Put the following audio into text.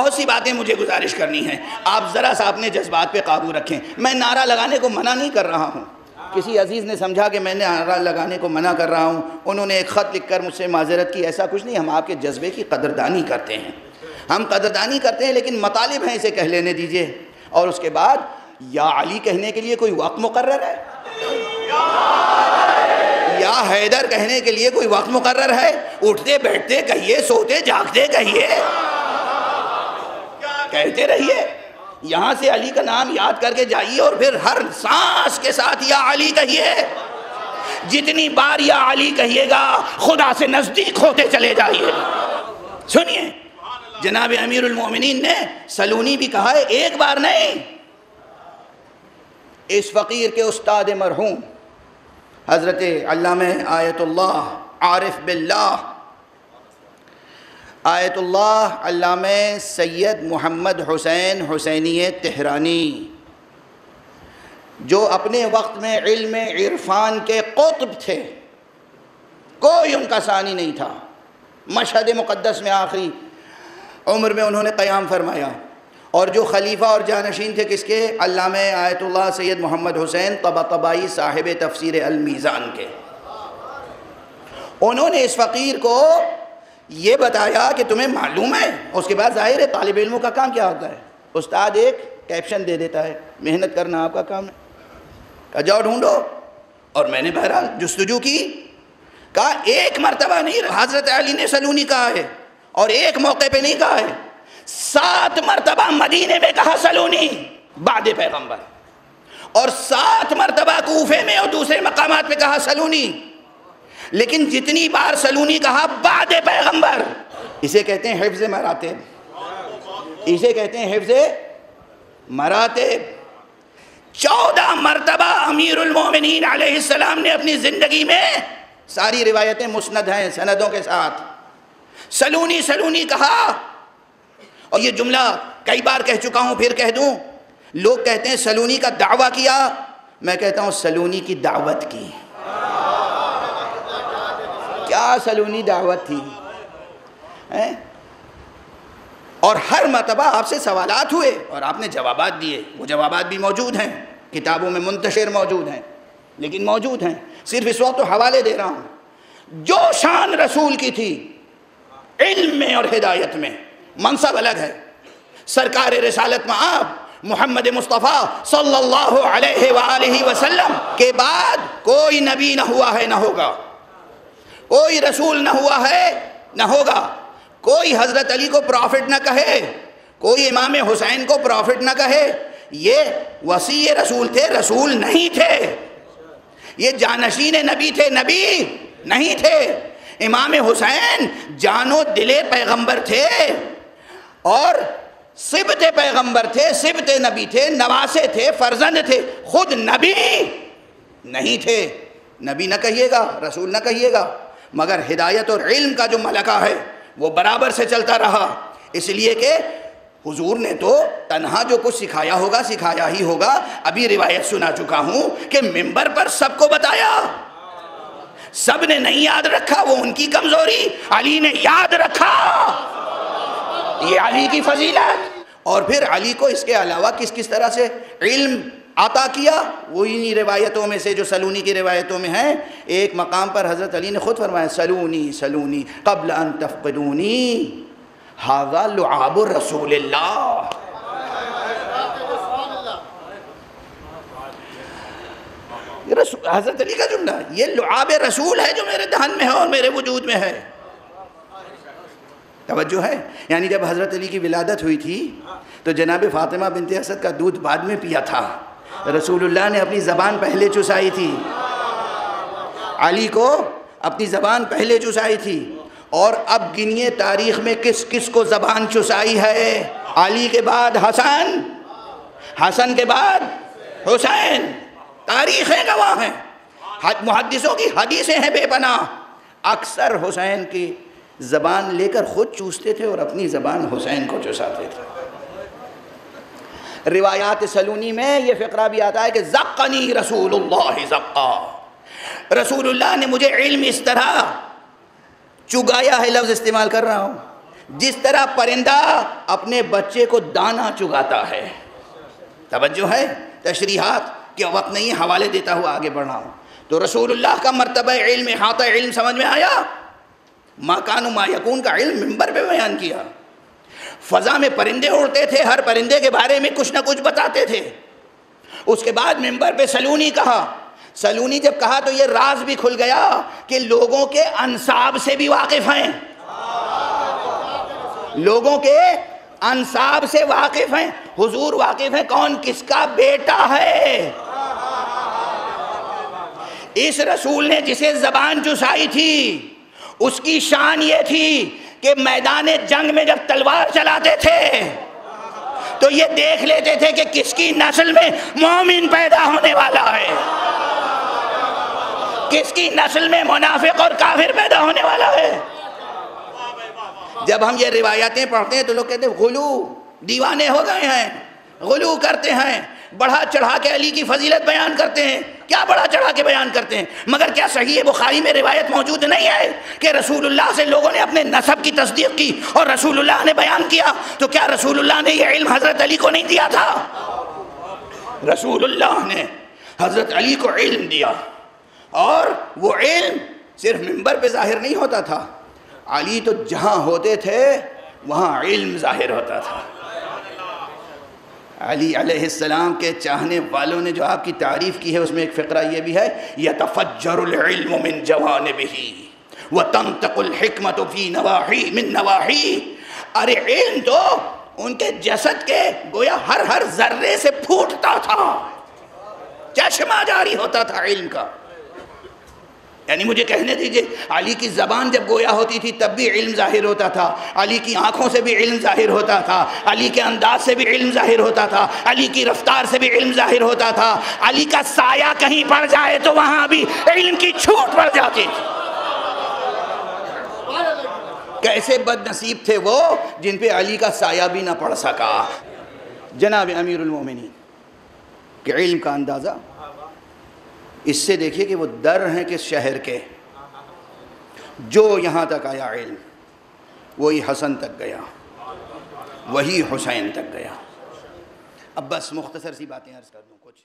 بہت سی باتیں مجھے گزارش کرنی ہیں، آپ ذرا سا اپنے جذبات پہ قابو رکھیں۔ میں نعرہ لگانے کو منع نہیں کر رہا ہوں، کسی عزیز نے سمجھا کہ میں نے نعرہ لگانے کو منع کر رہا ہوں، انہوں نے ایک خط لکھ کر مجھ سے معذرت کی، ایسا کچھ نہیں، ہم آپ کے جذبے کی قدردانی کرتے ہیں، ہم قدردانی کرتے ہیں، لیکن مطالب ہیں، اسے کہہ لینے دیجئے۔ اور اس کے بعد یا علی کہنے کے لیے کوئی وقت مقرر ہے؟ یا حیدر کہنے کے لیے کوئی وقت مقرر ہے؟ اٹھتے بیٹھتے کہیے، سوتے جاگتے کہیے، کہتے رہیے۔ یہاں سے علی کا نام یاد کر کے جائیے اور پھر ہر سانس کے ساتھ یا علی کہیے۔ جتنی بار یا علی کہیے گا خدا سے نزدیک ہوتے چلے جائیے۔ سنیے، جناب امیر المومنین نے سلونی بھی کہا ہے، ایک بار نہیں۔ اس فقیر کے استاد مرحوم حضرت علامہ آیت اللہ عارف باللہ، آیت اللہ علامہ سید محمد حسین حسینی تہرانی، جو اپنے وقت میں علم عرفان کے قطب تھے، کوئی ان کا ثانی نہیں تھا، مشہد مقدس میں آخری عمر میں انہوں نے قیام فرمایا، اور جو خلیفہ اور جانشین تھے کس کے؟ علامہ آیت اللہ سید محمد حسین طباطبائی صاحب تفسیر المیزان کے۔ انہوں نے اس فقیر کو یہ بتایا کہ تمہیں معلوم ہے، اس کے بعد ظاہر ہے طالب علموں کا کام کیا ہوتا ہے، استاد ایک کیپشن دے دیتا ہے، محنت کرنا آپ کا کام ہے، کہا جاؤ ڈھونڈو، اور میں نے بہرحال جستجو کی، کہا ایک مرتبہ نہیں حضرت علی نے سلونی کہا ہے، اور ایک موقع پہ نہیں کہا ہے، 7 مرتبہ مدینے میں کہا سلونی بعد پیغمبر، اور 7 مرتبہ کوفے میں اور دوسرے مقامات پہ کہا سلونی، لیکن جتنی بار سلونی کہا بعد پیغمبر، اسے کہتے ہیں حفظ مراتب، اسے کہتے ہیں حفظ مراتب۔ 14 مرتبہ امیر المومنین علیہ السلام نے اپنی زندگی میں، ساری روایتیں مسند ہیں سندوں کے ساتھ، سلونی سلونی کہا۔ اور یہ جملہ کئی بار کہہ چکا ہوں، پھر کہہ دوں، لوگ کہتے ہیں سلونی کا دعویٰ کیا، میں کہتا ہوں سلونی کی دعوت کی۔ کیا سلونی دعوت تھی، اور ہر مرتبہ آپ سے سوالات ہوئے اور آپ نے جوابات دیے، وہ جوابات بھی موجود ہیں، کتابوں میں منتشر موجود ہیں، لیکن موجود ہیں، صرف اس وقت تو حوالے دے رہا ہوں۔ جو شان رسول کی تھی علم میں اور ہدایت میں، منصب الگ ہے، سرکار رسالت میں آپ محمد مصطفیٰ صلی اللہ علیہ وآلہ وسلم کے بعد کوئی نبی نہ ہوا ہے نہ ہوگا، کوئی رسول نہ ہوا ہے نہ ہوگا، کوئی حضرت علی کو پروفٹ نہ کہے، کوئی امام حسین کو پروفٹ نہ کہے، یہ وصی رسول تھے، رسول نہیں تھے، یہ جانشین نبی تھے، نبی نہیں تھے۔ امام حسین جان و دل پیغمبر تھے، اور صبت پیغمبر تھے، صبت نبی تھے، نواسے تھے، فرزند تھے، خود نبی نہیں تھے۔ نبی نہ کہیے گا، رسول نہ کہیے گا، مگر ہدایت اور علم کا جو ملکہ ہے وہ برابر سے چلتا رہا، اس لیے کہ حضور نے تو تنہا جو کچھ سکھایا ہوگا سکھایا ہی ہوگا۔ ابھی روایت سنا چکا ہوں کہ منبر پر سب کو بتایا، سب نے نہیں یاد رکھا، وہ ان کی کمزوری، علی نے یاد رکھا، یہ علی کی فضیلت۔ اور پھر علی کو اس کے علاوہ کس کس طرح سے علم عطا کیا، وہی روایتوں میں سے جو سلونی کی روایتوں میں ہیں۔ ایک مقام پر حضرت علی نے خود فرمایا، سلونی سلونی قبل ان تفقدونی ھذا لعاب رسول اللہ۔ حضرت علی کا جملہ، یہ لعاب رسول ہے جو میرے دہن میں ہے اور میرے وجود میں ہے۔ توجہ ہے؟ یعنی جب حضرت علی کی ولادت ہوئی تھی تو جناب فاطمہ بنت اسد کا دودھ بعد میں پیا تھا، رسول اللہ نے اپنی زبان پہلے چسائی تھی، علی کو اپنی زبان پہلے چسائی تھی۔ اور اب گنیے تاریخ میں کس کس کو زبان چسائی ہے؟ علی کے بعد حسن، حسن کے بعد حسین، تاریخیں گواہ ہیں، محدثوں کی حدیثیں ہیں بے پناہ۔ اکثر حسین کی زبان لے کر خود چوستے تھے اور اپنی زبان حسین کو چساتے تھے۔ روایات سلونی میں یہ فقرہ بھی آتا ہے کہ زقنی رسول اللہ زقا، رسول اللہ نے مجھے علم اس طرح چگایا ہے، لفظ استعمال کر رہا ہوں، جس طرح پرندہ اپنے بچے کو دانا چگاتا ہے. توجہ ہے, تشریحات کے وقت نہیں, حوالے دیتا ہوا آگے بڑھ رہا ہوں. تو رسول اللہ کا مرتبہ علم, احاطہ علم سمجھ میں آیا. ما کان و ما یکون کا علم منبر پہ بیان کیا. فضا میں پرندے اڑتے تھے, ہر پرندے کے بارے میں کچھ نہ کچھ بتاتے تھے. اس کے بعد منبر پہ سلونی کہا. سلونی جب کہا تو یہ راز بھی کھل گیا کہ لوگوں کے انساب سے بھی واقف ہیں, لوگوں کے انساب سے واقف ہیں. حضور واقف ہیں کون کس کا بیٹا ہے. اس رسول نے جسے زبان چسائی تھی اس کی شان یہ تھی کہ میدان جنگ میں جب تلوار چلاتے تھے تو یہ دیکھ لیتے تھے کہ کس کی نسل میں مومن پیدا ہونے والا ہے, کس کی نسل میں منافق اور کافر پیدا ہونے والا ہے. جب ہم یہ روایتیں پڑھتے ہیں تو لوگ کہتے ہیں غلو, دیوانے ہو گئے ہیں, غلو کرتے ہیں, بڑھا چڑھا کے علی کی فضیلت بیان کرتے ہیں. کیا بڑھا چڑھا کے بیان کرتے ہیں؟ مگر کیا صحیح بخاری میں روایت موجود نہیں ہے کہ رسول اللہ سے لوگوں نے اپنے نسب کی تصدیق کی اور رسول اللہ نے بیان کیا؟ تو کیا رسول اللہ نے یہ علم حضرت علی کو نہیں دیا تھا؟ رسول اللہ نے حضرت علی کو علم دیا, اور وہ علم صرف منبر پہ ظاہر نہیں ہوتا تھا. علی تو جہاں ہوتے تھے وہاں علم ظاہر ہوتا تھا. علی علیہ السلام کے چاہنے والوں نے جو آپ کی تعریف کی ہے اس میں ایک فقرہ یہ بھی ہے, یتفجر العلم من جوانبہ وتنطق الحکمت فی نواحی من نواحی. ارے علم تو ان کے جسد کے گویا ہر ذرے سے پھوٹتا تھا, چشمہ جاری ہوتا تھا علم کا. یعنی مجھے کہنے دیجئے, علی کی زبان جب گویا ہوتی تھی تب بھی علم ظاہر ہوتا تھا, علی کی آنکھوں سے بھی علم ظاہر ہوتا تھا, علی کے انداز سے بھی علم ظاہر ہوتا تھا, علی کی رفتار سے بھی علم ظاہر ہوتا تھا. علی کا سایہ کہیں پڑ جائے تو وہاں بھی علم کی چھوٹ پڑ جاتی تھی. کیسے بد نصیب تھے وہ جن پہ علی کا سایہ بھی نہ پڑ سکا. جناب امیر المومنین کہ علم کا اندازہ اس سے دیکھیے کہ وہ در ہیں کس شہر کے, جو یہاں تک آیا علم وہی حسن تک گیا, وہی حسین تک گیا. اب بس مختصر سی باتیں عرض کر دوں کچھ.